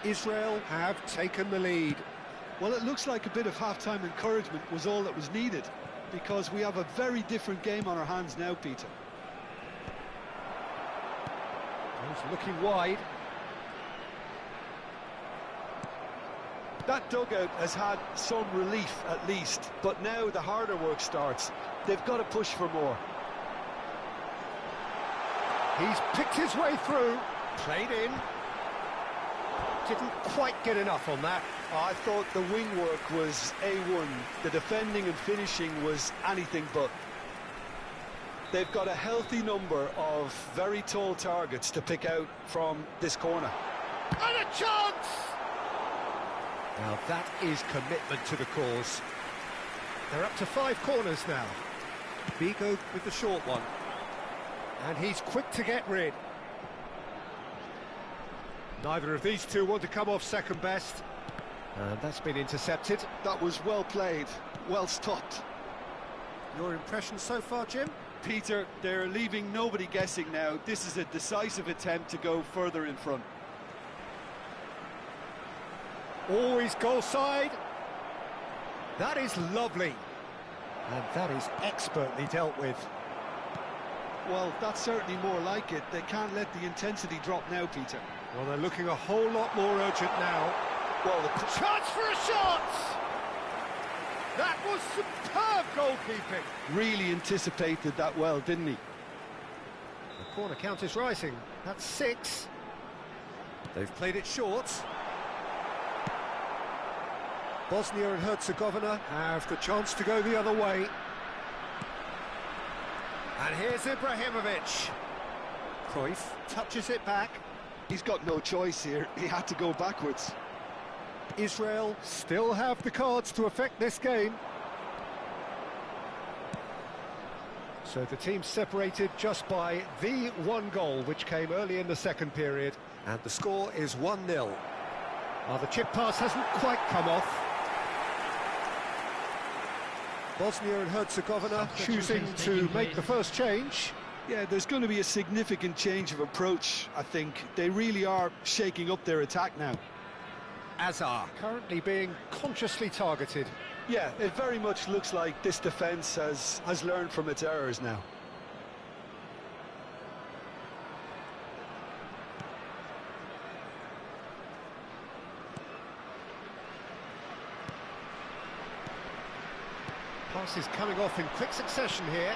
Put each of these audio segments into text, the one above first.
Israel have taken the lead. Well, it looks like a bit of half-time encouragement was all that was needed, because we have a very different game on our hands now, Peter. He's looking wide. That dugout has had some relief at least, but now the harder work starts. They've got to push for more. He's picked his way through, played in. Didn't quite get enough on that. I thought the wing work was A1. The defending and finishing was anything but. They've got a healthy number of very tall targets to pick out from this corner. And a chance! Now that is commitment to the cause. They're up to 5 corners now. Vigo with the short one. And he's quick to get rid. Neither of these two want to come off second best. And that's been intercepted. That was well played, well stopped. Your impression so far, Jim? Peter, they're leaving nobody guessing now. This is a decisive attempt to go further in front. Always goal side. That is lovely. And that is expertly dealt with. Well, that's certainly more like it. They can't let the intensity drop now, Peter. Well, they're looking a whole lot more urgent now. Well, the chance for a shot! That was superb goalkeeping. Really anticipated that well, didn't he? The corner count is rising. That's 6. They've played it short. Bosnia and Herzegovina have the chance to go the other way. And here's Ibrahimovic. Cruyff touches it back. He's got no choice here. He had to go backwards. Israel still have the cards to affect this game. So the team separated just by the 1 goal, which came early in the second period. And the score is 1-0. Well, the chip pass hasn't quite come off. Bosnia and Herzegovina choosing to make the first change. Yeah, there's going to be a significant change of approach, I think. They really are shaking up their attack now. Azar currently being consciously targeted. Yeah, it very much looks like this defence has learned from its errors now. Passes coming off in quick succession here.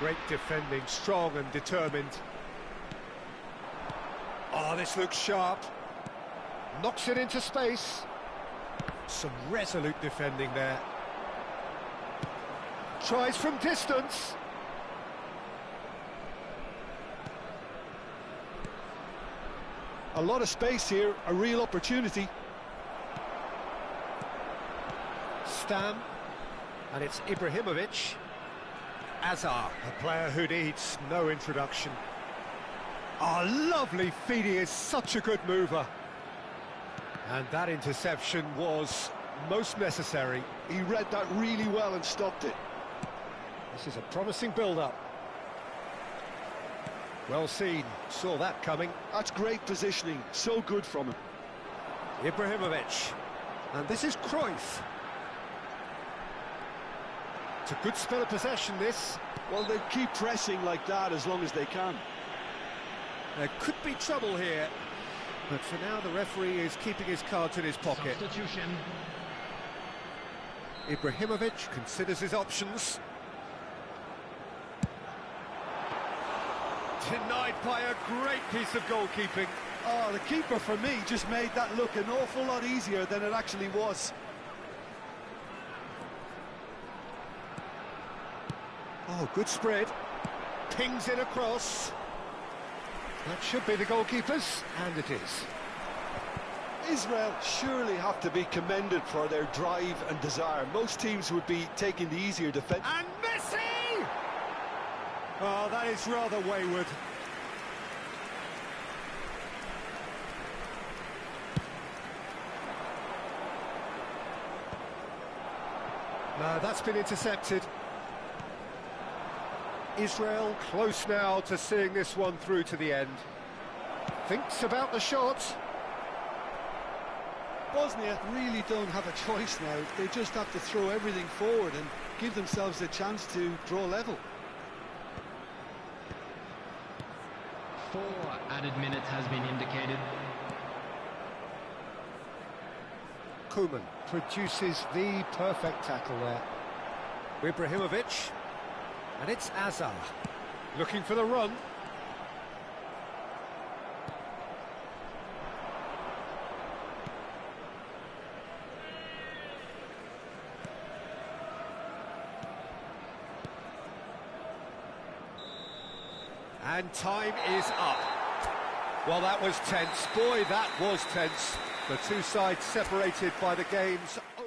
Great defending, strong and determined. Oh, this looks sharp. Knocks it into space. Some resolute defending there. Tries from distance. A lot of space here, a real opportunity. Stam. And it's Ibrahimovic. Azar, a player who needs no introduction. Oh, lovely feed, he is such a good mover. And that interception was most necessary. He read that really well and stopped it. This is a promising build-up. Well seen, saw that coming. That's great positioning, so good from him. Ibrahimovic. And this is Cruyff. It's a good spell of possession, this. Well, they keep pressing like that as long as they can. There could be trouble here. But for now, the referee is keeping his cards in his pocket. Substitution. Ibrahimovic considers his options. Denied by a great piece of goalkeeping. Oh, the keeper, for me, just made that look an awful lot easier than it actually was. Oh, good spread. Pings in across. That should be the goalkeepers, and it is. Israel surely have to be commended for their drive and desire. Most teams would be taking the easier defence. And Messi! Oh, that is rather wayward. No, that's been intercepted. Israel close now to seeing this one through to the end. Thinks about the shot. Bosnia really don't have a choice now. They just have to throw everything forward and give themselves a chance to draw level. 4 added minutes has been indicated. Koeman produces the perfect tackle there. Ibrahimovic, and it's Azar looking for the run. And time is up. Well, that was tense. Boy, that was tense. The two sides separated by the game's own...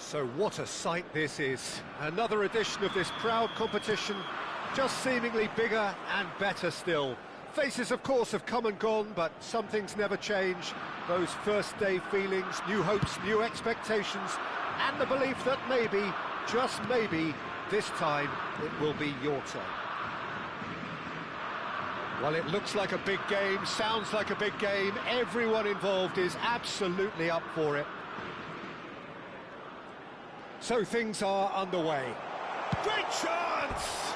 So what a sight this is. Another edition of this proud competition, just seemingly bigger and better still. Faces, of course, have come and gone, but some things never change. Those first-day feelings, new hopes, new expectations, and the belief that maybe, just maybe, this time it will be your turn. Well, it looks like a big game, sounds like a big game. Everyone involved is absolutely up for it. So things are underway. Great chance!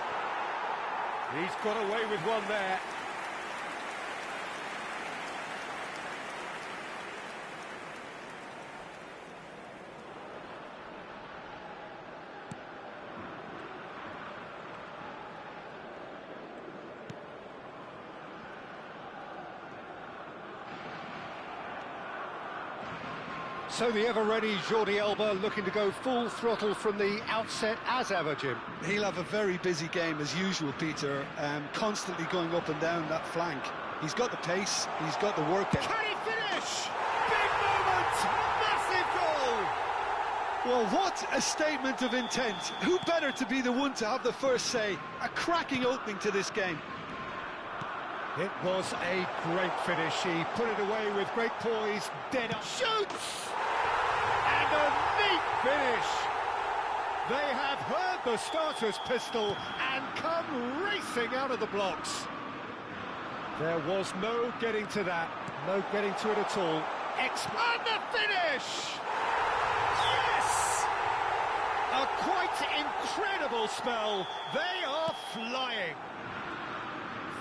He's got away with one there. So the ever-ready Jordi Alba looking to go full throttle from the outset as ever, Jim. He'll have a very busy game as usual, Peter, constantly going up and down that flank. He's got the pace, he's got the work ethic. Can he finish? Big moment! Massive goal! Well, what a statement of intent. Who better to be the one to have the first say? A cracking opening to this game. It was a great finish. He put it away with great poise, dead up, shoots! And a neat finish! They have heard the starter's pistol and come racing out of the blocks. There was no getting to that, no getting to it at all. And the finish! Yes! A quite incredible spell. They are flying.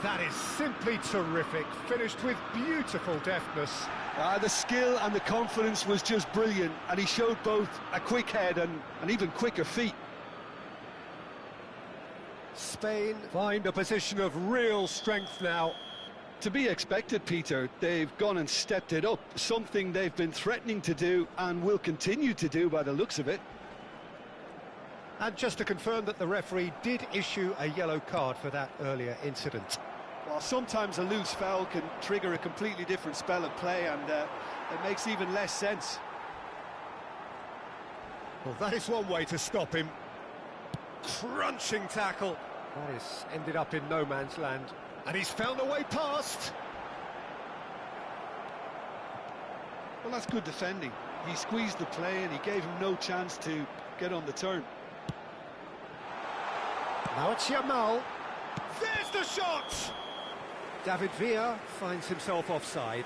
That is simply terrific, finished with beautiful deftness. The skill and the confidence was just brilliant, and he showed both a quick head and even quicker feet. Spain find a position of real strength now. To be expected, Peter. They've gone and stepped it up, something they've been threatening to do and will continue to do by the looks of it. And just to confirm that the referee did issue a yellow card for that earlier incident. Well, sometimes a loose foul can trigger a completely different spell of play, and it makes even less sense. Well, that is one way to stop him. Crunching tackle. That is ended up in no man's land. And he's found a way past. Well, that's good defending. He squeezed the play and he gave him no chance to get on the turn. Now it's Yamal. There's the shot! David Villa finds himself offside.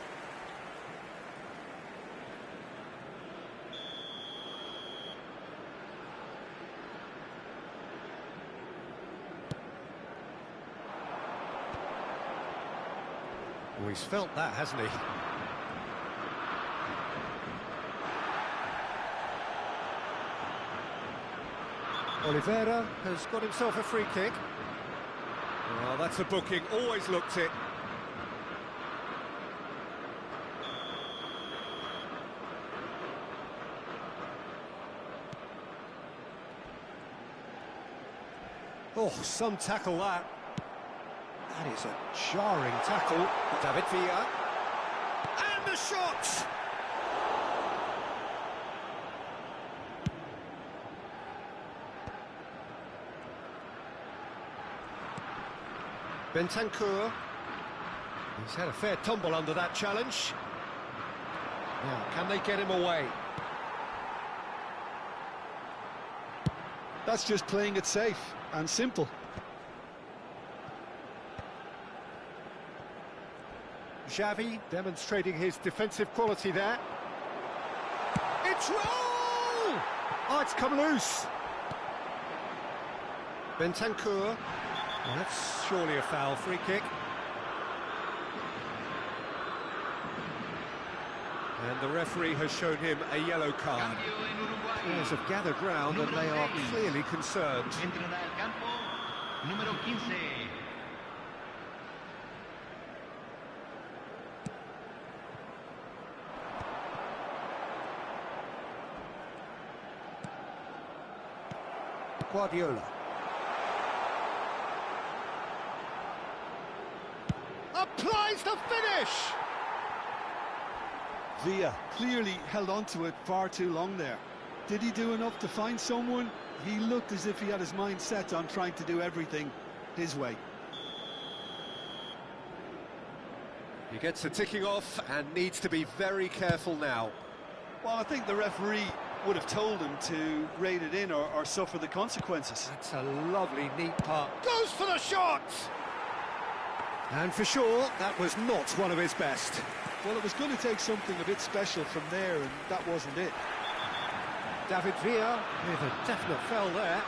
Oh, he's felt that, hasn't he? Oliveira has got himself a free kick. Well, that's a booking, always looked it. Oh, some tackle that. That is a jarring tackle. David Villa. And the shot! Bentancur. He's had a fair tumble under that challenge. Now, can they get him away? That's just playing it safe and simple. Xavi demonstrating his defensive quality there. It's roll! Oh, it's come loose. Bentancur. Well, that's surely a foul, free kick. And the referee has shown him a yellow card. Players have gathered round and they are clearly concerned. Entrará al campo número 15. Guardiola. Applies the finish! Villa clearly held on to it far too long there. Did he do enough to find someone? He looked as if he had his mind set on trying to do everything his way. He gets the ticking off and needs to be very careful now. Well, I think the referee would have told him to rate it in or suffer the consequences. That's a lovely, neat part. Goes for the shot! And for sure, that was not one of his best. Well, it was going to take something a bit special from there, and that wasn't it. David Villa with a definite foul there.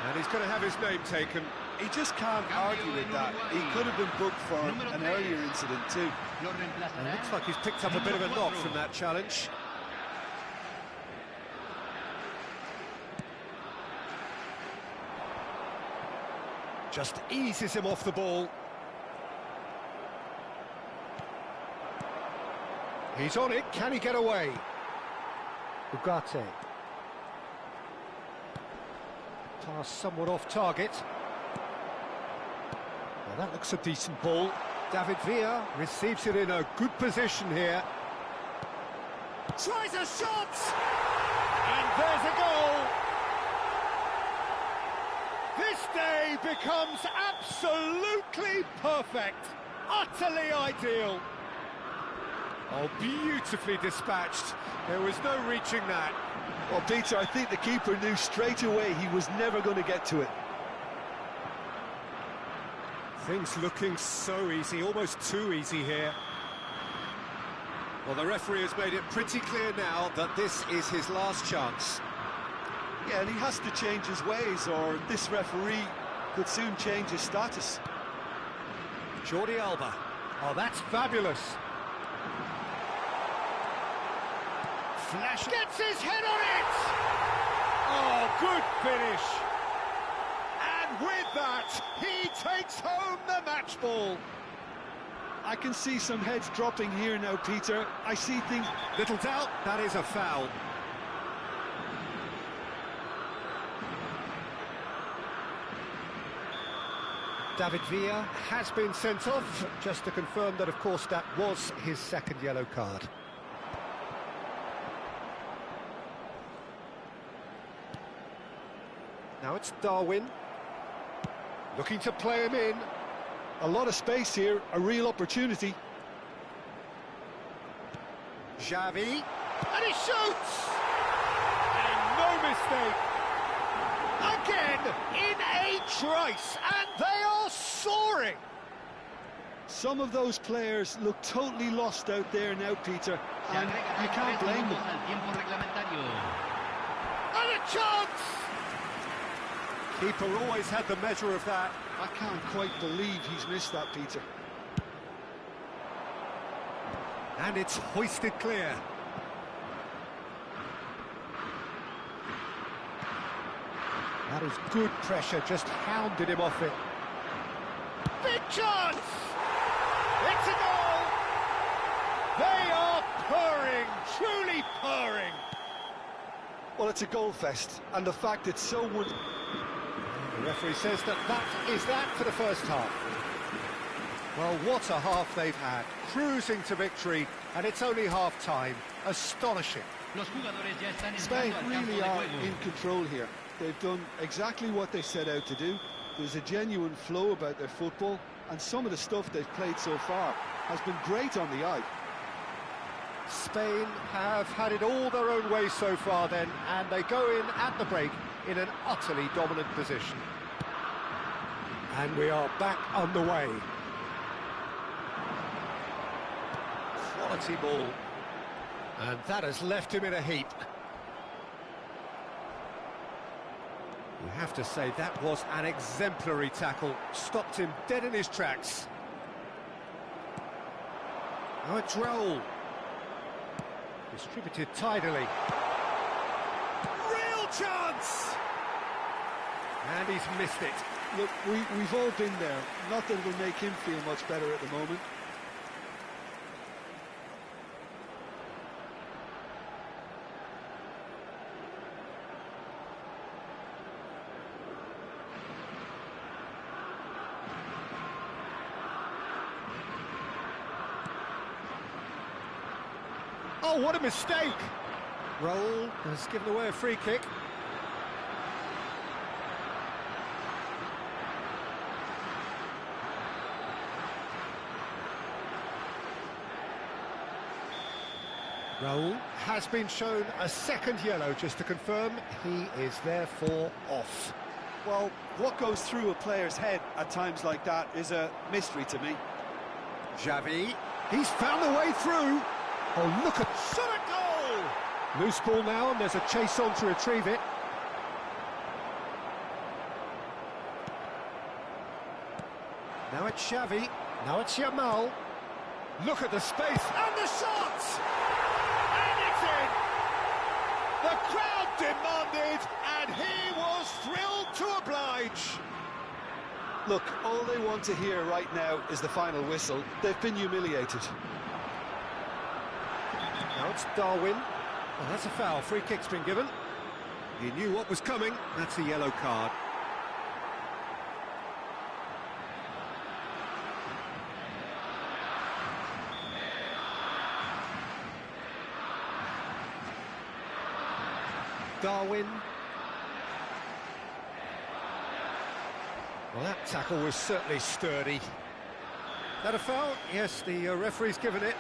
And he's going to have his name taken. He just can't argue with that. He could have been booked for an earlier incident too. And it looks like he's picked up a bit of a knock from that challenge. Just eases him off the ball. He's on it, can he get away? Ugarte. Pass somewhat off target. Well, that looks a decent ball. David Villa receives it in a good position here. Tries a shot! And there's a goal! This day becomes absolutely perfect, utterly ideal. Oh, beautifully dispatched. There was no reaching that. Well, Peter, I think the keeper knew straight away he was never going to get to it. Things looking so easy, almost too easy here. Well, the referee has made it pretty clear now that this is his last chance. Yeah, and he has to change his ways, or this referee could soon change his status. Jordi Alba. Oh, that's fabulous. Flash gets his head on it! Oh, good finish! And with that, he takes home the match ball. I can see some heads dropping here now, Peter. I see things... Little doubt, that is a foul. David Villa has been sent off, just to confirm that, of course, that was his second yellow card. Now it's Darwin, looking to play him in. A lot of space here, a real opportunity. Xavi, and he shoots! And no mistake! Again, in a trice, and they are soaring! Some of those players look totally lost out there now, Peter, and you can't blame them. And a chance! Keeper always had the measure of that. I can't quite believe he's missed that, Peter. And it's hoisted clear. That is good pressure, just hounded him off it. Big chance! It's a goal! They are purring, truly purring. Well, it's a goal fest, and the fact it's so... The referee says that is that for the first half. Well, what a half they've had. Cruising to victory, and it's only half-time. Astonishing. Spain really are in control here. They've done exactly what they set out to do. There's a genuine flow about their football, and some of the stuff they've played so far has been great on the eye. Spain have had it all their own way so far then, and they go in at the break in an utterly dominant position. And we are back underway. Quality ball. And that has left him in a heap. You have to say that was an exemplary tackle. Stopped him dead in his tracks. Now it's Raul. Distributed tidily. Real chance! And he's missed it. Look, we've all been there. Not that it'll make him feel much better at the moment. Oh, what a mistake! Raul has given away a free kick. Raul has been shown a second yellow, just to confirm he is therefore off. Well, what goes through a player's head at times like that is a mystery to me. Xavi, he's found a way through. Oh, look at shot at goal! Loose ball now, and there's a chase on to retrieve it. Now it's Xavi, now it's Yamal. Look at the space, and the shot! And it's in! The crowd demanded, and he was thrilled to oblige. Look, all they want to hear right now is the final whistle. They've been humiliated. Now it's Darwin. Well, that's a foul. Free kick's been given. He knew what was coming. That's a yellow card. Darwin. Well, that tackle was certainly sturdy. That a foul? Yes, the referee's given it.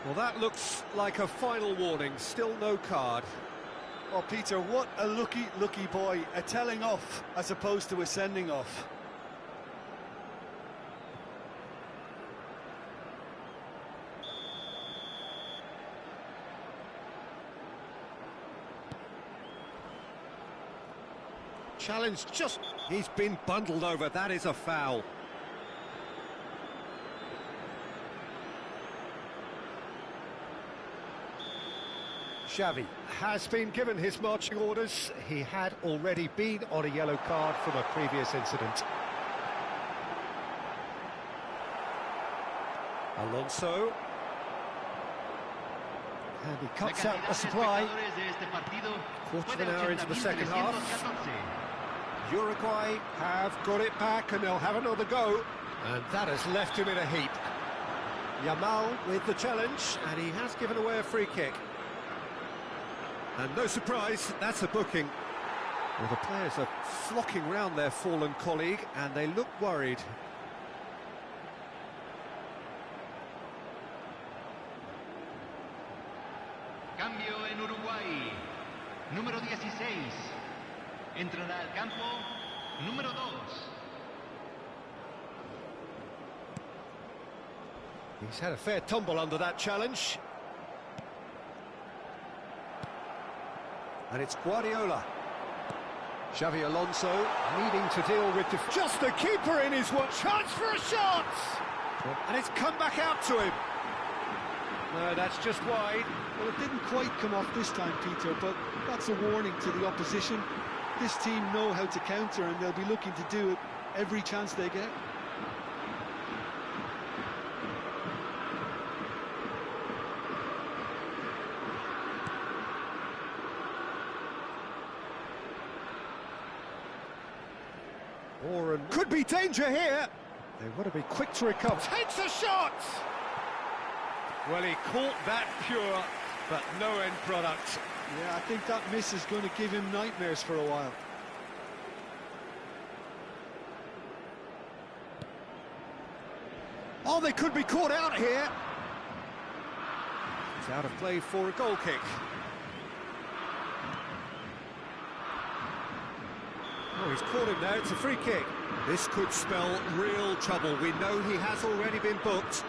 Well, that looks like a final warning. Still no card. Oh, Peter, what a lucky boy. A telling off as opposed to a sending off. Challenge just... He's been bundled over. That is a foul. Xavi has been given his marching orders. He had already been on a yellow card from a previous incident. Alonso. And he cuts out the supply. Quarter of an hour into the second half. Uruguay have got it back and they'll have another go. And that has left him in a heap. Yamal with the challenge, and he has given away a free kick. And no surprise, that's a booking. Well, the players are flocking round their fallen colleague, and they look worried. Cambio en Uruguay. Número 16. Entrará al campo número 2. He's had a fair tumble under that challenge. And it's Guardiola. Xavi Alonso needing to deal with... Just the keeper in his watch. Chance for a shot! And it's come back out to him. No, that's just wide. Well, it didn't quite come off this time, Peter, but that's a warning to the opposition. This team know how to counter, and they'll be looking to do it every chance they get. Oren could be danger here. They've got to be quick to recover. Takes a shot! Well, he caught that pure, but no end product. Yeah, I think that miss is going to give him nightmares for a while. Oh, they could be caught out here. It's out of play for a goal kick. Oh, he's caught him there, it's a free kick. This could spell real trouble. We know he has already been booked.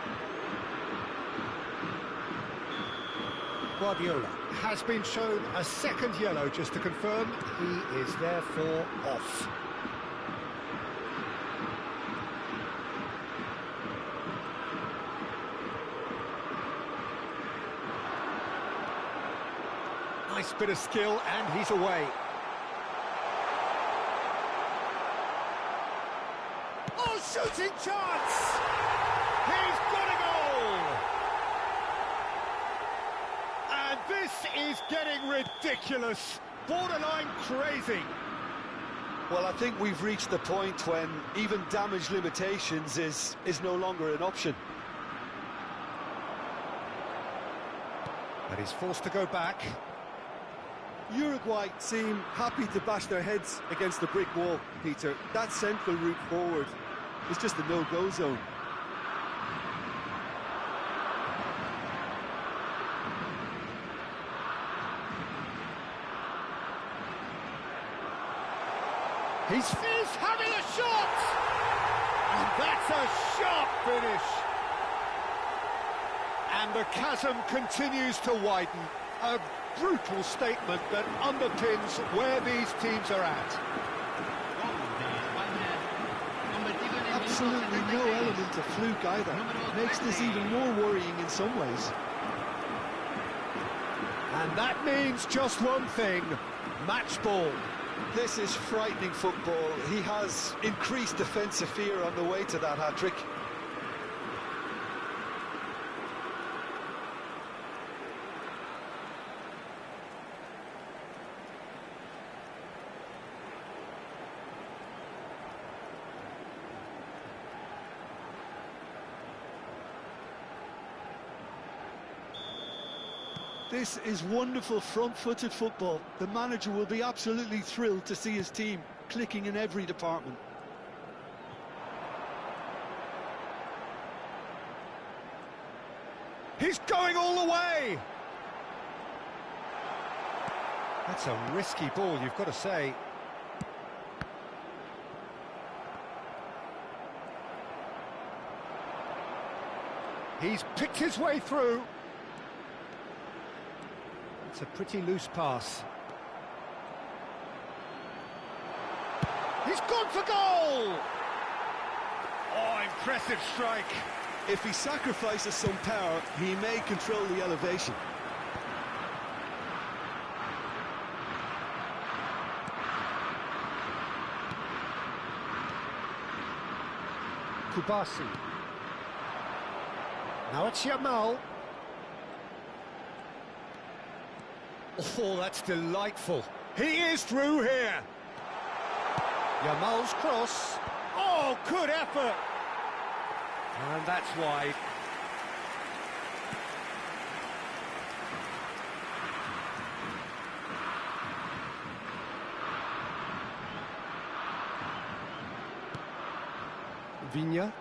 Guardiola has been shown a second yellow, just to confirm. He is therefore off. Nice bit of skill, and he's away. Oh, shooting chance! He's got a goal! And this is getting ridiculous, borderline crazy. Well, I think we've reached the point when even damage limitations is no longer an option. And he's forced to go back. Uruguay seem happy to bash their heads against the brick wall, Peter. That central route forward is just a no-go zone. He's having a shot! And that's a sharp finish! And the chasm continues to widen. A brutal statement that underpins where these teams are at. Absolutely no element of fluke either. Makes this even more worrying in some ways. And that means just one thing, match ball. This is frightening football. He has increased defensive fear on the way to that hat-trick. This is wonderful front-footed football. The manager will be absolutely thrilled to see his team clicking in every department. He's going all the way! That's a risky ball, you've got to say. He's picked his way through. It's a pretty loose pass. He's gone for goal! Oh, impressive strike. If he sacrifices some power, he may control the elevation. Kubasi. Now it's Yamal. Oh, that's delightful. He is through here. Yamal's cross. Oh, good effort! And that's wide. Vigna.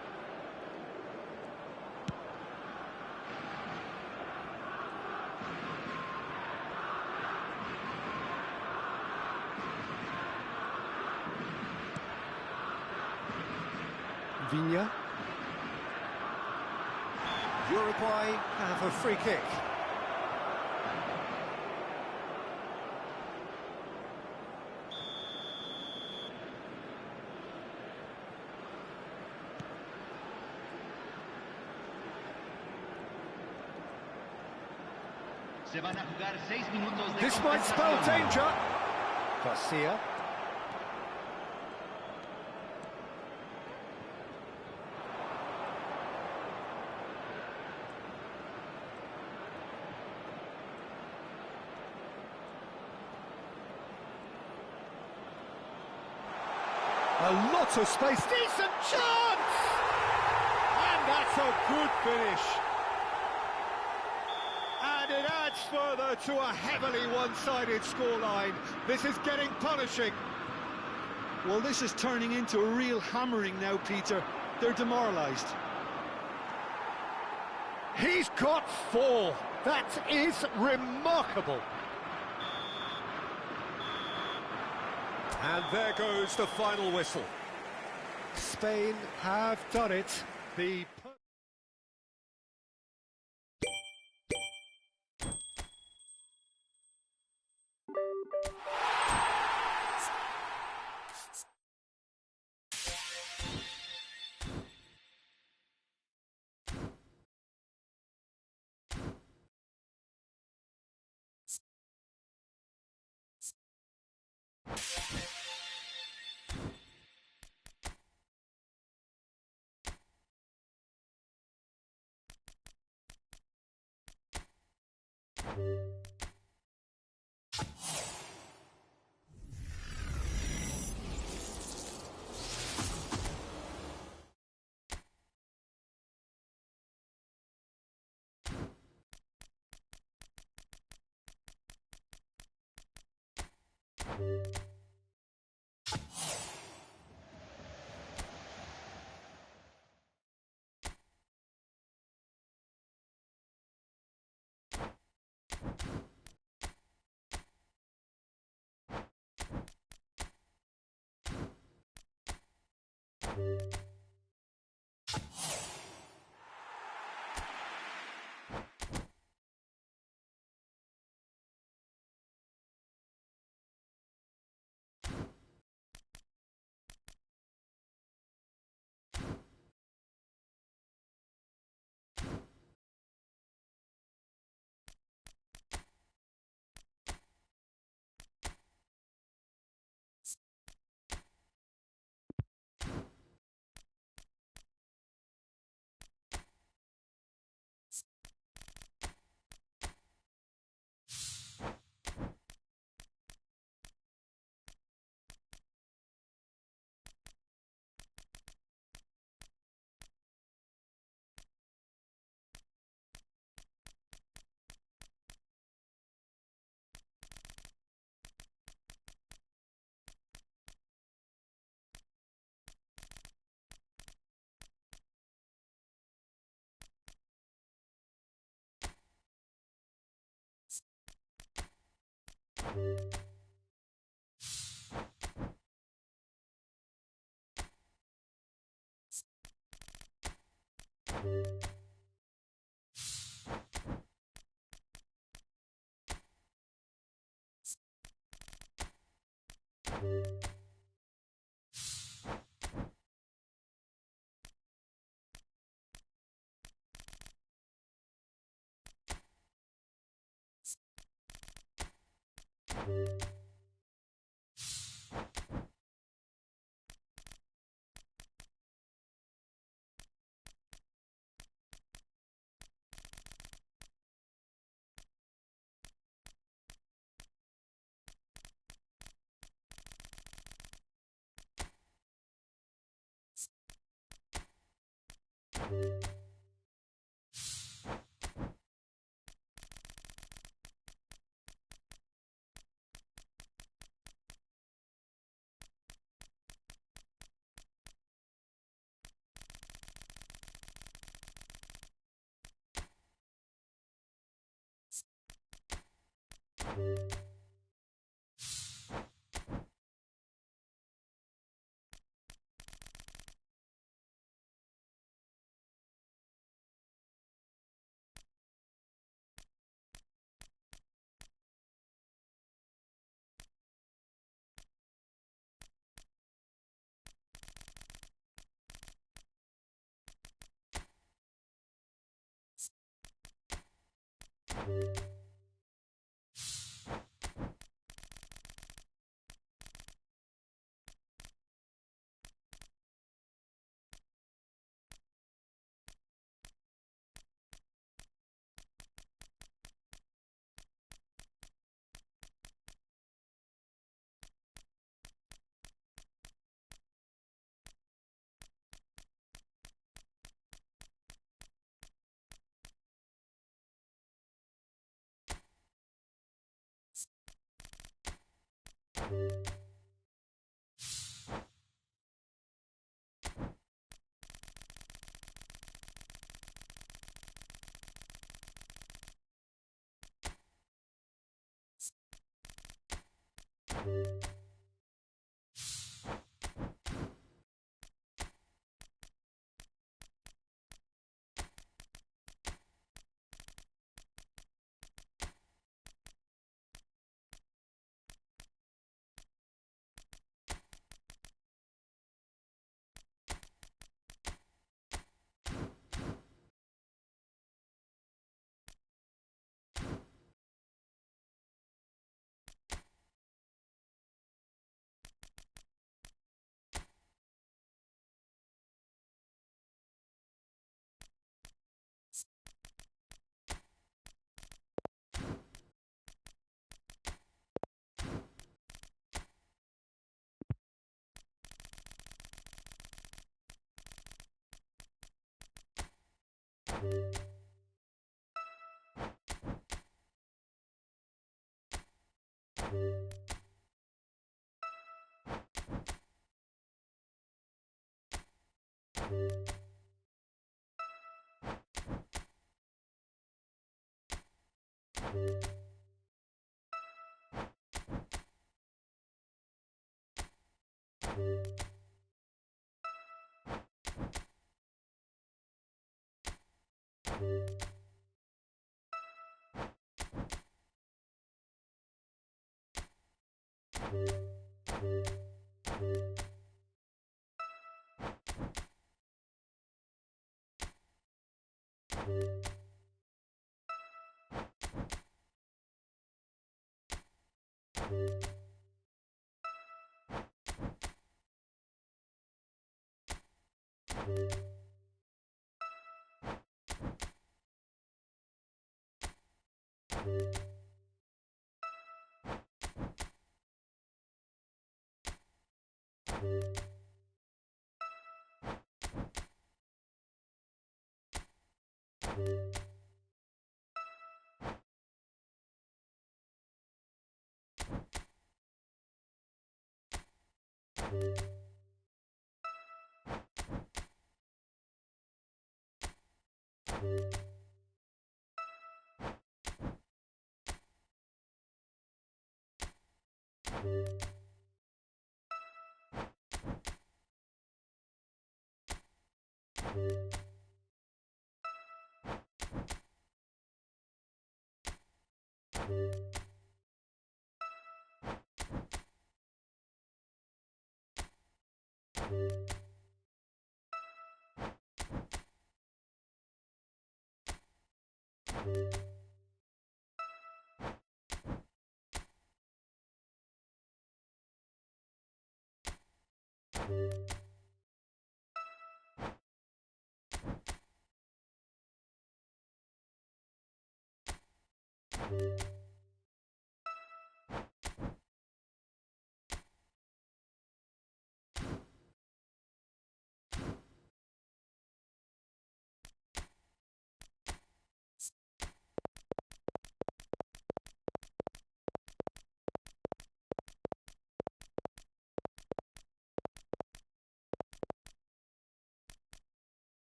Vigna. Uruguay have a free kick. Se van a jugar 6 minutos de This might spell compensación. danger. Garcia. A lot of space. Decent chance! And that's a good finish. And it adds further to a heavily one-sided scoreline. This is getting punishing. Well, this is turning into a real hammering now, Peter. They're demoralised. He's got 4. That is remarkable. And there goes the final whistle. Spain have done it. The